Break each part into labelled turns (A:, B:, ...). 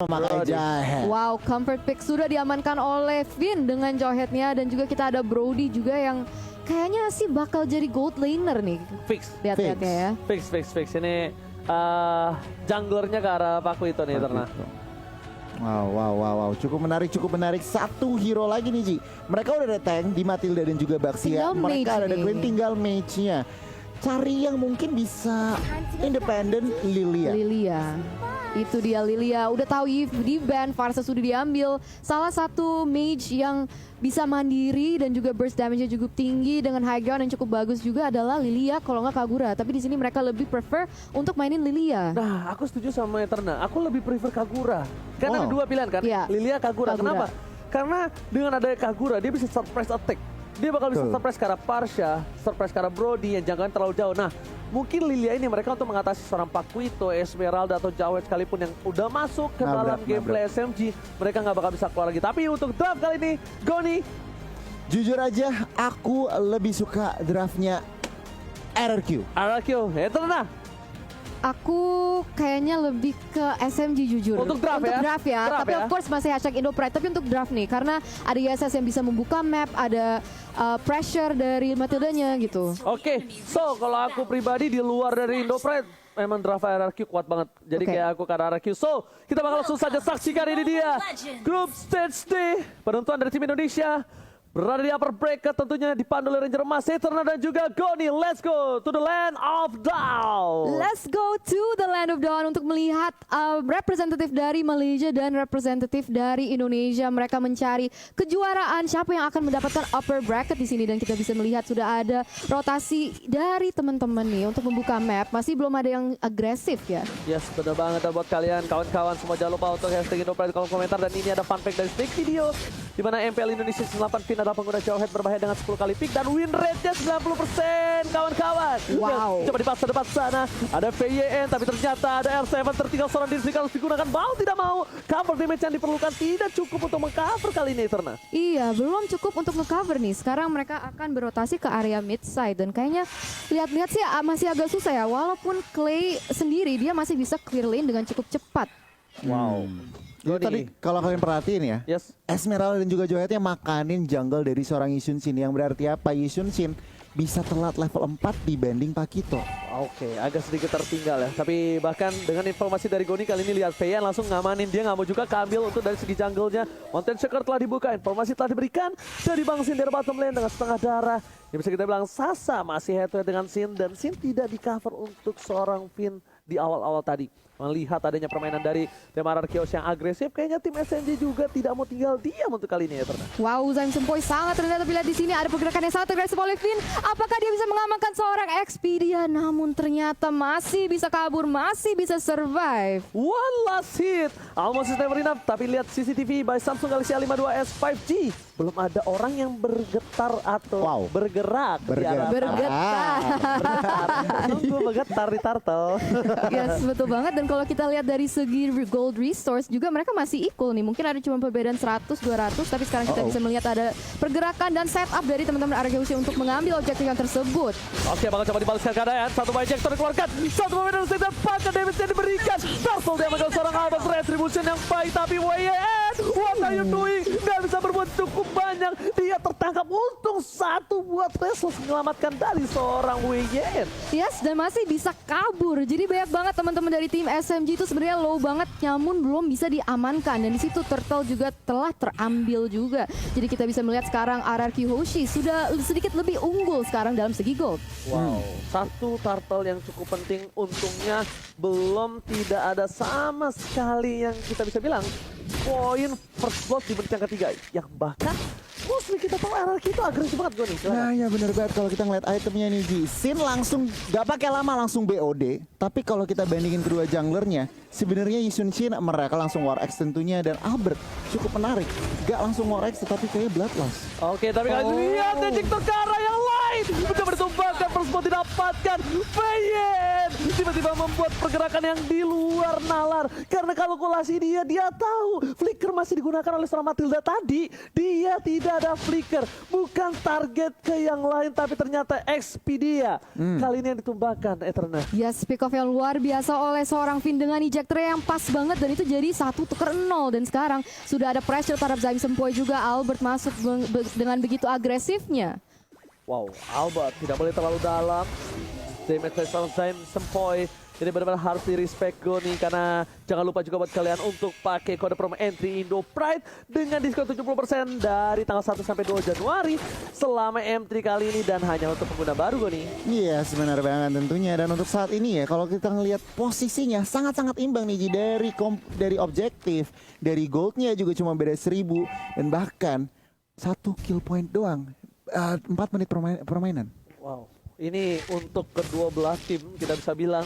A: memakai Jawhead.
B: Wow, comfort pick sudah diamankan oleh Finn dengan Jawheadnya. Dan juga kita ada Brody juga yang kayaknya sih bakal jadi gold laner nih.
C: Fix.
B: Lihat-lihatnya ya.
C: Fix. Ini junglernya ke arah Paku itu nih, Eterna.
A: Wow. Cukup menarik. Satu hero lagi nih, Ji. Mereka udah ada tank di Matilda dan juga Baxia.
B: Tinggal
A: Mereka
B: mage
A: ada
B: nih.
A: Queen, tinggal mage-nya. Cari yang mungkin bisa independent Lilia.
B: Itu dia Lilia. Udah tahu Eve di ban, Varsa sudah diambil. Salah satu mage yang bisa mandiri dan juga burst damage-nya cukup tinggi dengan high ground yang cukup bagus juga adalah Lilia kalau nggak Kagura. Tapi di sini mereka lebih prefer untuk mainin Lilia.
C: Nah, aku setuju sama Eterna. Aku lebih prefer Kagura. Karena ada dua pilihan kan,
B: Iya.
C: Lilia, Kagura. Kenapa? Karena dengan adanya Kagura, dia bisa surprise attack. Dia bakal bisa surprise ke arah Parsha, surprise ke arah Brody yang jangkauan terlalu jauh. Nah, mungkin Lilia ini mereka untuk mengatasi seorang Pakuito, Esmeralda atau Jawhead sekalipun yang udah masuk ke dalam gameplay SMG, mereka nggak bakal bisa keluar lagi. Tapi untuk draft kali ini, Goni.
A: Jujur aja, aku lebih suka draftnya RRQ.
C: Eterna.
B: Aku kayaknya lebih ke SMG jujur.
C: Untuk draft ya?
B: Draft ya.
C: Draft
B: Tapi
C: ya?
B: of course masih hashtag Indo Pride. Tapi untuk draft nih, karena ada ISS yang bisa membuka map, ada pressure dari Matildanya gitu.
C: Oke, so kalau aku pribadi di luar dari Indo Pride, memang draft RRQ kuat banget. Jadi
B: Oke.
C: kayak aku ke RRQ. So, kita bakal langsung saja saksikan ini dia. Group Stage D, penentuan dari tim Indonesia. Berada di upper bracket tentunya dipandu oleh Ranger Emas, Eterna dan juga Goni. Let's go to the land of Dawn.
B: Let's go to the land of Dawn untuk melihat representatif dari Malaysia dan representatif dari Indonesia. Mereka mencari kejuaraan siapa yang akan mendapatkan upper bracket di sini, dan kita bisa melihat sudah ada rotasi dari teman-teman nih untuk membuka map. Masih belum ada yang agresif ya.
C: Yes, benar banget. Dan buat kalian kawan-kawan semua, jangan lupa untuk hashtag Indo Pride di kolom komentar. Dan ini ada fun fact dari Snake Video, di mana MPL Indonesia 8 Fin adalah pengguna Jawhead berbahaya dengan 10 kali pick dan win rate-nya 90%, kawan-kawan.
B: Wow.
C: Coba dipaksa depan sana, ada VYN, tapi ternyata ada R7 tertinggal seorang diri harus digunakan. Mau tidak mau, cover damage yang diperlukan tidak cukup untuk mengcover kali ini, Eterna.
B: Iya, belum cukup untuk nge-cover nih. Sekarang mereka akan berotasi ke area mid side, dan kayaknya lihat-lihat sih masih agak susah ya. Walaupun Clay sendiri dia masih bisa clear lane dengan cukup cepat.
C: Wow.
A: Jadi tadi kalau kalian perhatiin ya,
C: Yes.
A: Esmeralda dan juga Jawheadnya makanin jungle dari seorang Yisun Shin. Yang berarti apa? Yisun Shin bisa telat level 4 dibanding Pakito.
C: Oke, agak sedikit tertinggal ya. Tapi bahkan dengan informasi dari Goni kali ini, lihat VYN langsung ngamanin. Dia nggak mau juga keambil untuk dari segi jungle-nya. Mountain Shaker telah dibuka, informasi telah diberikan dari Bang Sin dari bottom lane dengan setengah darah. Yang bisa kita bilang Sasa masih head to head dengan Sin, dan Sin tidak di cover untuk seorang Finn di awal-awal tadi. Melihat adanya permainan dari tim RRQ yang agresif, kayaknya tim SMG juga tidak mau tinggal diam untuk kali ini ya, Eterna.
B: Wow, Zaim Sempoi sangat rendah, tapi lihat di sini ada pergerakan yang sangat agresif oleh Finn. Apakah dia bisa mengamankan seorang Expedia? Namun ternyata masih bisa kabur, masih bisa survive.
C: One last hit, almost is never enough. Tapi lihat CCTV by Samsung Galaxy A52s 5G. Belum ada orang yang bergetar atau bergerak.
B: Bergetar.
C: Tunggu bergetar di turtle.
B: Yes, betul banget. Dan kalau kita lihat dari segi gold resource juga mereka masih equal nih. Mungkin ada cuma perbedaan 100-200, tapi sekarang kita bisa melihat ada pergerakan dan setup dari teman-teman RRQ untuk mengambil objektif yang tersebut.
C: Oke, bakal coba dibalaskan keadaan. Satu injector dikeluarkan, satu pemain harus didapatkan, damage yang diberikan. Turtle dia mengambil seorang Albus retribution yang baik, tapi WYN, what are you doing? Gak bisa berbuat cukup banyak. Dia tertangkap, untung satu buat Resus menyelamatkan dari seorang WYN.
B: Yes, dan masih bisa kabur. Jadi banyak banget teman-teman dari tim SMG itu sebenarnya low banget, namun belum bisa diamankan. Dan di situ Turtle juga telah terambil juga. Jadi kita bisa melihat sekarang RRQ Hoshi sudah sedikit lebih unggul sekarang dalam segi gold.
C: Wow, satu turtle yang cukup penting, untungnya belum tidak ada sama sekali yang kita bisa bilang poin first blood di menit yang ketiga. Yang bahkan mostly kita tahu RRQ itu agresif banget, Goni.
A: Nah ya bener banget kalau kita ngeliat itemnya nih, Ji. Sin langsung gak pakai lama langsung BOD. Tapi kalau kita bandingin kedua junglernya, sebenarnya Yisun Shin mereka langsung War X tentunya, dan Albert cukup menarik. Gak langsung War X tetapi kayak Bloodlust.
C: Oke, tapi kalian lihat injektor ke arah yang lain. Mencoba ditumbangkan, first blood didapatkan. VYN lane tiba-tiba membuat pergerakan yang di luar nalar. Karena kalkulasi dia tahu flicker masih digunakan oleh seorang Matilda tadi. Dia tidak ada flicker, bukan target ke yang lain, tapi ternyata Expedia. Kali ini yang ditumbangkan Eterna.
B: Yes, pick off yang luar biasa oleh seorang Finn dengan ejector yang pas banget dan itu jadi 1-0 dan sekarang sudah ada pressure terhadap Zaim Sempoi juga. Albert masuk dengan begitu agresifnya.
C: Wow, Albert tidak boleh terlalu dalam. Damage dari seorang Zaim Sempoi. Ini benar-benar harus di-respect Goni, karena jangan lupa juga buat kalian untuk pakai kode promo entry Indo Pride dengan diskon 70% dari tanggal 1 sampai 2 Januari selama M3 kali ini dan hanya untuk pengguna baru Goni.
A: Iya, sebenarnya banget tentunya. Dan untuk saat ini ya, kalau kita ngelihat posisinya sangat-sangat imbang nih Ji. Dari objektif, dari goldnya juga cuma beda 1000 dan bahkan 1 kill point doang. 4 menit permainan.
C: Wow, ini untuk kedua belah tim kita bisa bilang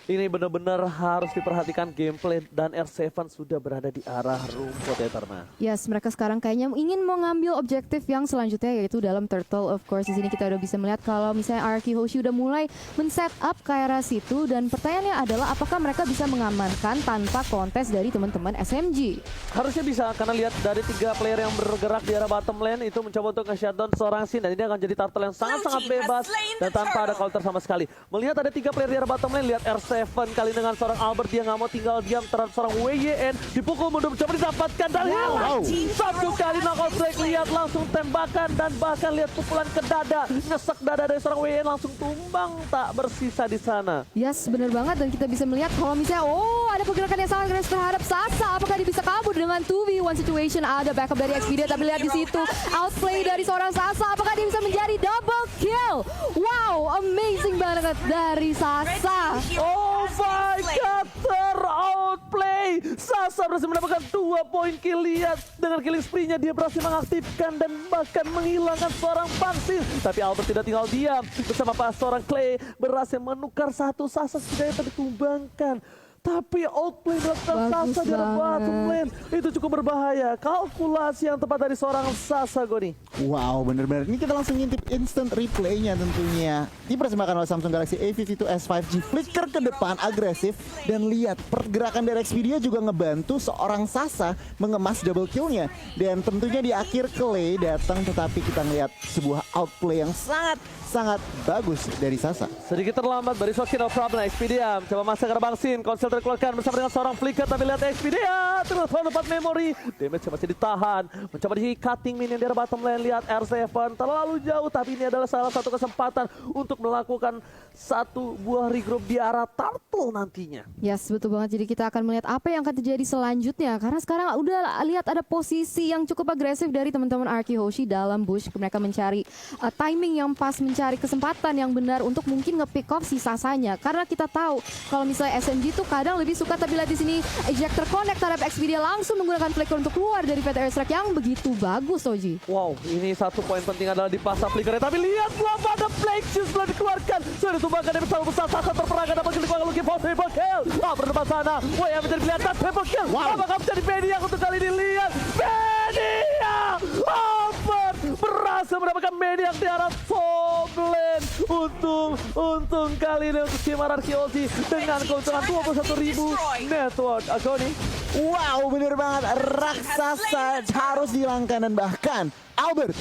C: ini benar-benar harus diperhatikan gameplay dan R7 sudah berada di arah rumput Eterna.
B: Yes, mereka sekarang kayaknya ingin mengambil objektif yang selanjutnya yaitu dalam Turtle. Of course, di sini kita udah bisa melihat kalau misalnya Arky Hoshi udah mulai men-set up ke arah situ dan pertanyaannya adalah apakah mereka bisa mengamankan tanpa kontes dari teman-teman SMG?
C: Harusnya bisa, karena lihat dari 3 player yang bergerak di arah bottom lane itu mencoba untuk nge-shutdown seorang Sin dan ini akan jadi Turtle yang sangat-sangat bebas dan tanpa ada counter sama sekali. Melihat ada 3 player di arah bottom lane, lihat R7 kali dengan seorang Albert, dia nggak mau tinggal diam terhadap seorang WYN, dipukul mundur mencoba didapatkan dan hilang. Satu kali knockout break, lihat langsung tembakan dan bahkan lihat pukulan ke dada, nyesek dada dari seorang WYN langsung tumbang tak bersisa di sana.
B: Yes, benar banget dan kita bisa melihat kalau misalnya ada pergerakan yang sangat agresif terhadap Sasa, apakah dia bisa kabur dengan 2v1 situation? Ada backup dari Expedia tapi lihat di situ outplay dari seorang Sasa, apakah dia bisa menjadi double kill? Wow, amazing banget dari Sasa.
C: Oh my god, ter-outplay. Sasa berhasil mendapatkan 2 poin kill. Lihat dengan killing spree-nya dia berhasil mengaktifkan dan bahkan menghilangkan seorang Bangsin. Tapi Albert tidak tinggal diam. Bersama seorang Clay berhasil menukar satu Sasa setidaknya tadi tumbangkan. Tapi outplay dilakukan Sasa di arah bottom lane. Itu cukup berbahaya. Kalkulasi yang tepat dari seorang Sasa, Goni.
A: Wow, bener-bener. Ini kita langsung ngintip instant replay-nya tentunya. Dipersembahkan oleh Samsung Galaxy A52s 5G. Flicker ke depan, agresif. Dan lihat, pergerakan dari Expedia juga ngebantu seorang Sasa mengemas double kill-nya. Dan tentunya di akhir Clay datang, tetapi kita ngeliat sebuah outplay yang sangat bagus dari Sasa.
C: Sedikit terlambat, but it's okay, no problem. Expedia coba masuk ke Bangsin. Konsel terkeluarkan bersama dengan seorang flicker, tapi lihat Expedia terus dapat memori. Damage masih ditahan. Mencoba di cutting minion di arah bottom lane. Lihat R7 terlalu jauh, tapi ini adalah salah satu kesempatan untuk melakukan satu buah regroup di arah Turtle nantinya.
B: Yes, betul banget. Jadi kita akan melihat apa yang akan terjadi selanjutnya. Karena sekarang udah lihat ada posisi yang cukup agresif dari teman-teman Arky Hoshi dalam bush. Mereka mencari timing yang pas, mencari kesempatan yang benar untuk mungkin nge-pick off si Sasanya. Karena kita tahu kalau misalnya SMG tuh kadang lebih suka, tapi lihat di sini ejector connect terhadap Expedia langsung menggunakan flicker untuk keluar dari VT Airstrike yang begitu bagus, Oji.
C: Wow, ini satu poin penting adalah di pasar flickernya. Tapi lihat belum ada Plague Shoes belum dikeluarkan. Sudah ditumbangkan dari bersama besar Sasa terperangkap dapat dikeluarkan looking for triple kill. Berdepan sana. Wah, yang menjadi pilihan triple kill. Apakah menjadi Mediak untuk kali ini? Lihat Mediak. Albert berhasil mendapatkan Mediak di arah top lane. Untung kali ini untuk tim Arky Hoshi dengan keuntungan 21.000 network. Agoni.
A: Wow, bener banget. Raksasa harus dihilangkan dan bahkan Albert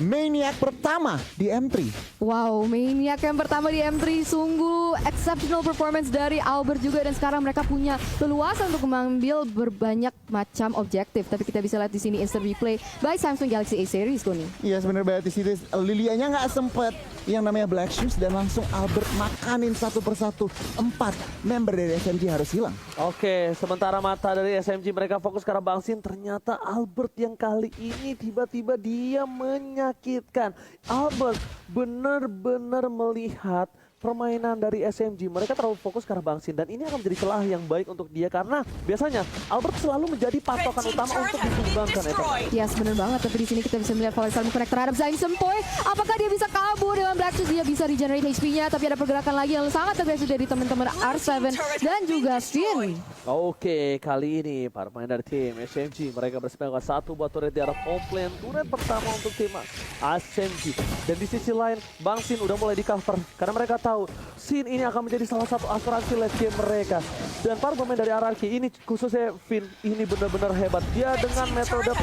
A: Maniac pertama di M3.
B: Wow, Maniac yang pertama di M3, sungguh exceptional performance dari Albert juga, dan sekarang mereka punya leluasa untuk mengambil berbanyak macam objektif. Tapi kita bisa lihat di sini instant replay by Samsung Galaxy A series, Koni.
A: Iya, sebenarnya banget di situ Lilianya nggak sempet yang namanya Black Shoes dan langsung Albert makanin satu persatu. 4 member dari SMG harus hilang.
C: Oke, sementara mata dari SMG mereka fokus ke arah Bangsin, ternyata Albert yang kali ini tiba-tiba dia menyakitkan. Albert benar-benar melihat permainan dari SMG. Mereka terlalu fokus ke arah Bangsin dan ini akan menjadi celah yang baik untuk dia karena biasanya Albert selalu menjadi patokan utama untuk ditumbangkan.
B: Yes, benar banget. Tapi di sini kita bisa melihat Valesal connect terhadap Zaim Sempoi. Apakah dia bisa kabur dengan Black Shoes? Dia bisa regenerate HP-nya, tapi ada pergerakan lagi yang sangat agresif dari teman-teman R7 dan juga Finn.
C: Oke, kali ini para pemain dari tim SMG mereka bersepakat satu buat turret di arah top lane. Turret pertama untuk tim SMG. Dan di sisi lain, Bangsin udah mulai di cover karena mereka tahu tahu Sin ini akan menjadi salah satu asuransi late game mereka. Dan para pemain dari RRQ ini khususnya Finn ini benar-benar hebat. Dia dengan metode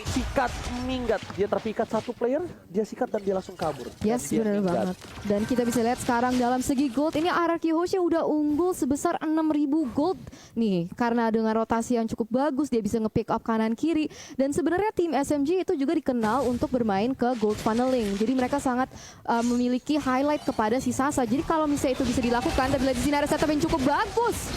C: sikat minggat. Dia terpikat satu player, dia sikat dan dia langsung kabur.
B: Yes,
C: Dan dia
B: benar
C: minggat.
B: banget. Dan kita bisa lihat sekarang dalam segi gold, ini RRQ Hoshi udah unggul sebesar 6.000 gold nih. Karena dengan rotasi yang cukup bagus, dia bisa nge-pick up kanan kiri. Dan sebenarnya tim SMG itu juga dikenal untuk bermain ke gold funneling. Jadi mereka sangat memiliki highlight kepada si Sasa. Jadi kalau misalnya itu bisa dilakukan, dan di sini ada setup yang cukup bagus.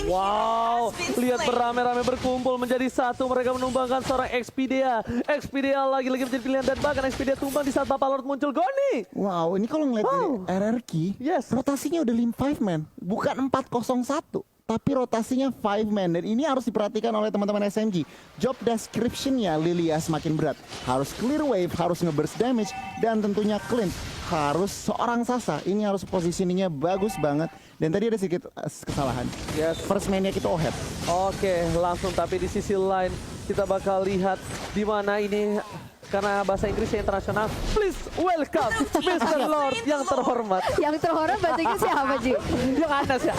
C: Wow, lihat beramai-ramai berkumpul menjadi satu. Mereka menumbangkan seorang Expedia. Expedia lagi-lagi menjadi pilihan dan bahkan Expedia tumbang di saat Bapak Lord muncul. Goni!
A: Wow, ini kalau ngeliat dari RRQ,
C: Yes.
A: rotasinya udah 5 man, bukan 401. Tapi rotasinya 5 man, dan ini harus diperhatikan oleh teman-teman SMG. Job description-nya Lilia semakin berat. Harus clear wave, harus nge-burst damage, dan tentunya clean. Harus seorang Sasa, ini harus positioningnya bagus banget. Dan tadi ada sedikit kesalahan.
C: Yes.
A: First man-nya kita Ohet.
C: Oke, langsung tapi di sisi lain kita bakal lihat di mana ini karena bahasa Inggrisnya internasional. Please welcome Mr. Lord yang terhormat.
B: Yang terhormat bahasa Inggris siapa, Ji?
C: Yang Anas ya.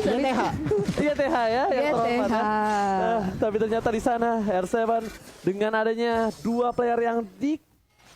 A: YTH.
C: Iya TH ya, yang terhormat
B: YTH.
C: ya. Tapi ternyata di sana R7 dengan adanya dua player yang di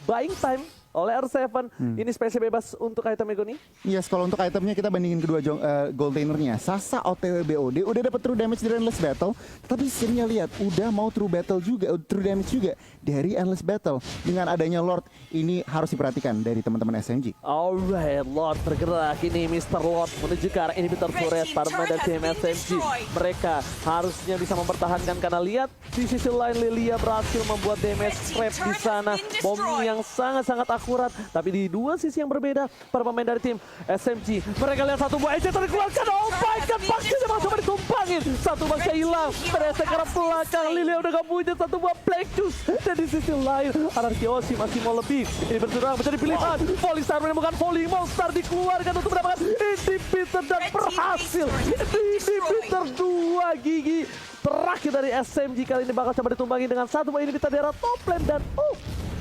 C: buying time oleh R7, ini spesial bebas untuk item Ego nih.
A: Yes, kalau untuk itemnya kita bandingin kedua gold lanernya. Sasa OTW BOD udah dapat true damage dari Endless Battle, tapi Sinnya lihat udah mau true damage juga dari Endless Battle. Dengan adanya Lord, ini harus diperhatikan dari teman-teman SMG.
C: Alright, Lord bergerak ini Mr. Lord menuju ke arah inhibitor turret para pemain dari tim SMG. Mereka harusnya bisa mempertahankan karena lihat di sisi lain Lilia berhasil membuat damage trap di sana. Bom yang sangat-sangat akurat, tapi di dua sisi yang berbeda para pemain dari tim SMG. Mereka lihat satu buah EJ dikeluarkan. Oh my god, Baksnya masuk ditumpangin. Satu Baksnya hilang. Ternyata ke arah belakang. Lilia udah gak punya satu buah Black Juice. Dan di sisi lain RRQ Hoshi masih mau lebih. Ini berserang menjadi pilihan. Polystar menemukan Volley Monster dikeluarkan untuk mendapatkan inhibitor dan berhasil. Inhibitor 2 gigi terakhir dari SMG kali ini bakal coba ditumbangi dengan satu buah inhibitor di arah top lane dan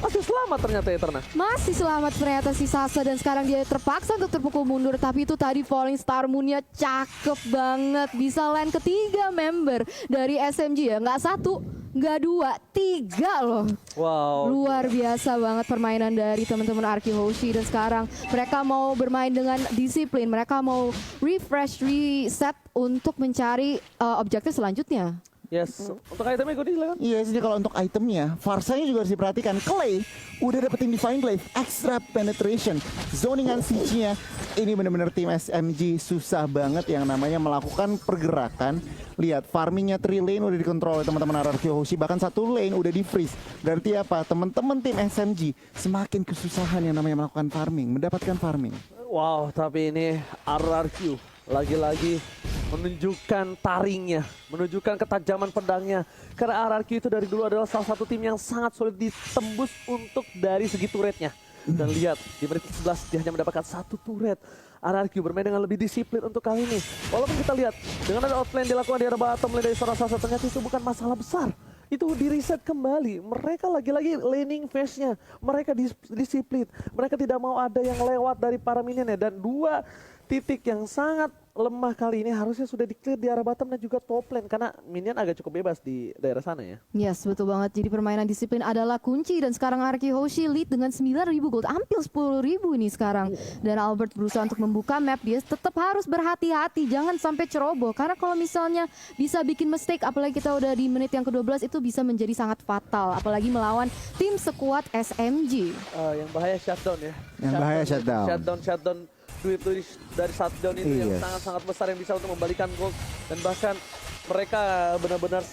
C: masih selamat ternyata Eterna.
B: Masih selamat ternyata si Sasa, dan sekarang dia terpaksa untuk terpukul mundur. Tapi itu tadi Falling Star Moon-nya cakep banget. Bisa land ketiga member dari SMG ya. Nggak satu, nggak dua, tiga loh.
C: Wow.
B: Luar biasa banget permainan dari teman-teman RRQ Hoshi. Dan sekarang mereka mau bermain dengan disiplin. Mereka mau refresh, reset untuk mencari objektif selanjutnya.
C: Yes, untuk itemnya gue silakan.
A: Iya, jadi kalau untuk itemnya, Farsanya juga harus diperhatikan. Clay udah dapetin Divine Glaive, extra penetration, zoningan siege-nya. Ini bener-bener tim SMG susah banget yang namanya melakukan pergerakan. Lihat, farmingnya 3 lane udah dikontrol oleh teman-teman RRQ Hoshi, bahkan 1 lane udah di freeze. Berarti apa? Teman-teman tim SMG semakin kesusahan yang namanya melakukan farming, mendapatkan farming.
C: Wow, tapi ini RRQ lagi-lagi menunjukkan taringnya, menunjukkan ketajaman pedangnya. Karena RRQ itu dari dulu adalah salah satu tim yang sangat sulit ditembus untuk dari segi turretnya. Dan lihat, di menit 11 dia hanya mendapatkan 1 turret. RRQ bermain dengan lebih disiplin untuk kali ini. Walaupun kita lihat, dengan ada outlane dilakukan di arah bottom lane dari seorang Sasa, ternyata itu bukan masalah besar. Itu di reset kembali. Mereka lagi-lagi laning phase-nya. Mereka disiplin. Mereka tidak mau ada yang lewat dari para minionnya. Dan 2 titik yang sangat lemah kali ini harusnya sudah di-clear di arah bottom dan juga top lane. Karena minion agak cukup bebas di daerah sana ya.
B: Yes, betul banget. Jadi permainan disiplin adalah kunci. Dan sekarang RRQ Hoshi lead dengan 9.000 gold. Hampir 10.000 ini sekarang. Dan Albert berusaha untuk membuka map. Dia tetap harus berhati-hati. Jangan sampai ceroboh. Karena kalau misalnya bisa bikin mistake, apalagi kita udah di menit yang ke-12, itu bisa menjadi sangat fatal. Apalagi melawan tim sekuat SMG.
C: Yang bahaya shutdown ya.
A: Yang bahaya shutdown.
C: Shutdown duit dari shutdown itu yang
A: Yes.
C: sangat-sangat besar yang bisa untuk membalikan gold. Dan bahkan mereka benar-benar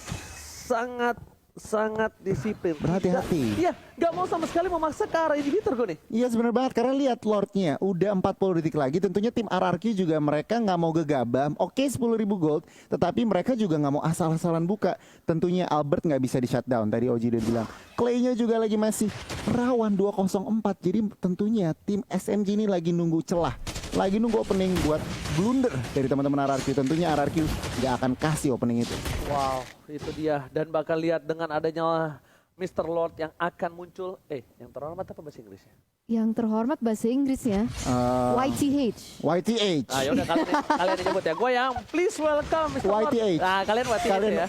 C: sangat disiplin.
A: Berhati-hati.
C: Iya, nggak mau sama sekali memaksa ke arah inhibitor gue nih.
A: Iya sebenarnya banget, karena lihat Lordnya udah 40 detik lagi. Tentunya tim RRQ juga mereka nggak mau gegabah. Oke 10.000 gold, tetapi mereka juga nggak mau asal-asalan buka. Tentunya Albert nggak bisa di shutdown. Tadi Oji udah bilang. Clay-nya juga lagi masih rawan 204. Jadi tentunya tim SMG ini lagi nunggu celah. Lagi nunggu opening buat blunder dari teman-teman RRQ. Tentunya RRQ nggak akan kasih opening itu.
C: Wow, itu dia. Dan bakal lihat dengan adanya Mr. Lord yang akan muncul. Yang terhormat apa bahasa Inggrisnya?
B: Yang terhormat bahasa Inggrisnya YTH.
A: YTH.
C: Ah, yaudah kalian yang nyebut ya. Gue yang please welcome Mr. Lord.
A: YTH.
C: Nah, kalian YTH
A: Kalian
C: ya.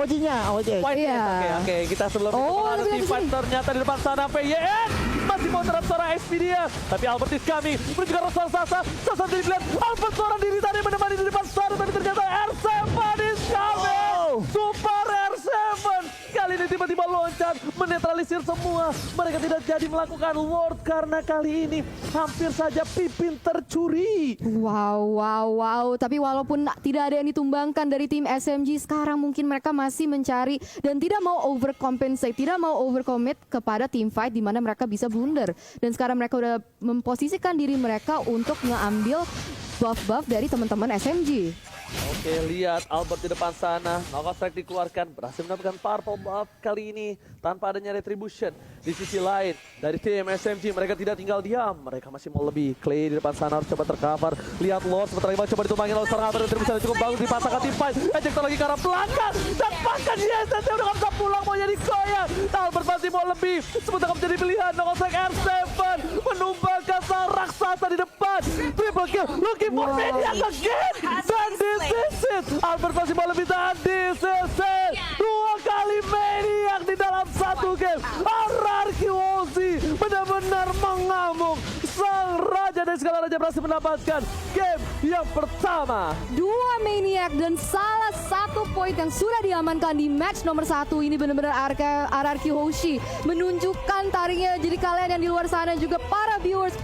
A: OG-nya YTH.
C: YTH.
B: Iya.
C: Oke. Kita sebelum itu
B: Oh,
C: ada
B: lebih
C: team
B: dari
C: fight
B: sini.
C: ternyata di depan sana PYN. Masih mau terhadap seorang Expedia. Tapi Albert is coming. Menuju ke arah Sasa. Sasa dilihat. Albert seorang diri tadi menemani di depan sana. Tapi ternyata R7 is coming. Super R7. Kali ini tiba-tiba loncat. Menetralisir semua. Mereka tidak jadi melakukan ward. Karena kali ini hampir saja Pipin tercuri.
B: Wow. Tapi walaupun tidak ada yang ditumbangkan dari tim SMG, sekarang mungkin mereka masih mencari dan tidak mau overcompensate, tidak mau overcommit kepada team fight di mana mereka bisa blunder. Dan sekarang mereka udah memposisikan diri mereka untuk ngambil buff-buff dari teman-teman SMG.
C: Oke, lihat Albert di depan sana. Knockout strike dikeluarkan, berhasil mendapatkan purple buff kali ini tanpa adanya retribution. Di sisi lain, dari tim SMG mereka tidak tinggal diam. Mereka masih mau lebih. Clay di depan sana harus coba tercover. Lihat Lord sebentar lagi coba ditumbangin oleh seorang Albert. Retribution cukup bagus dipasangkan tim fight. Ejector lagi ke arah belakang. Dan bahkan yes, dia udah gak bisa pulang, mau jadi goyang. Albert masih mau lebih. Sebentar menjadi pilihan. Knockout strike R7 menumbangkan sang raksasa di depan. Triple kill, looking for Maniac again. Dan this is it. Albert masih mau lebih, dan this is it. 2 kali Maniac di dalam satu game. RRQOC benar-benar mengamuk. Sang raja dari segala raja berhasil mendapatkan game yang pertama.
B: 2 Maniac dan salah satu poin yang sudah diamankan di match nomor 1 ini benar-benar RRQ Hoshi menunjukkan taringnya. Jadi kalian yang di luar sana juga para viewers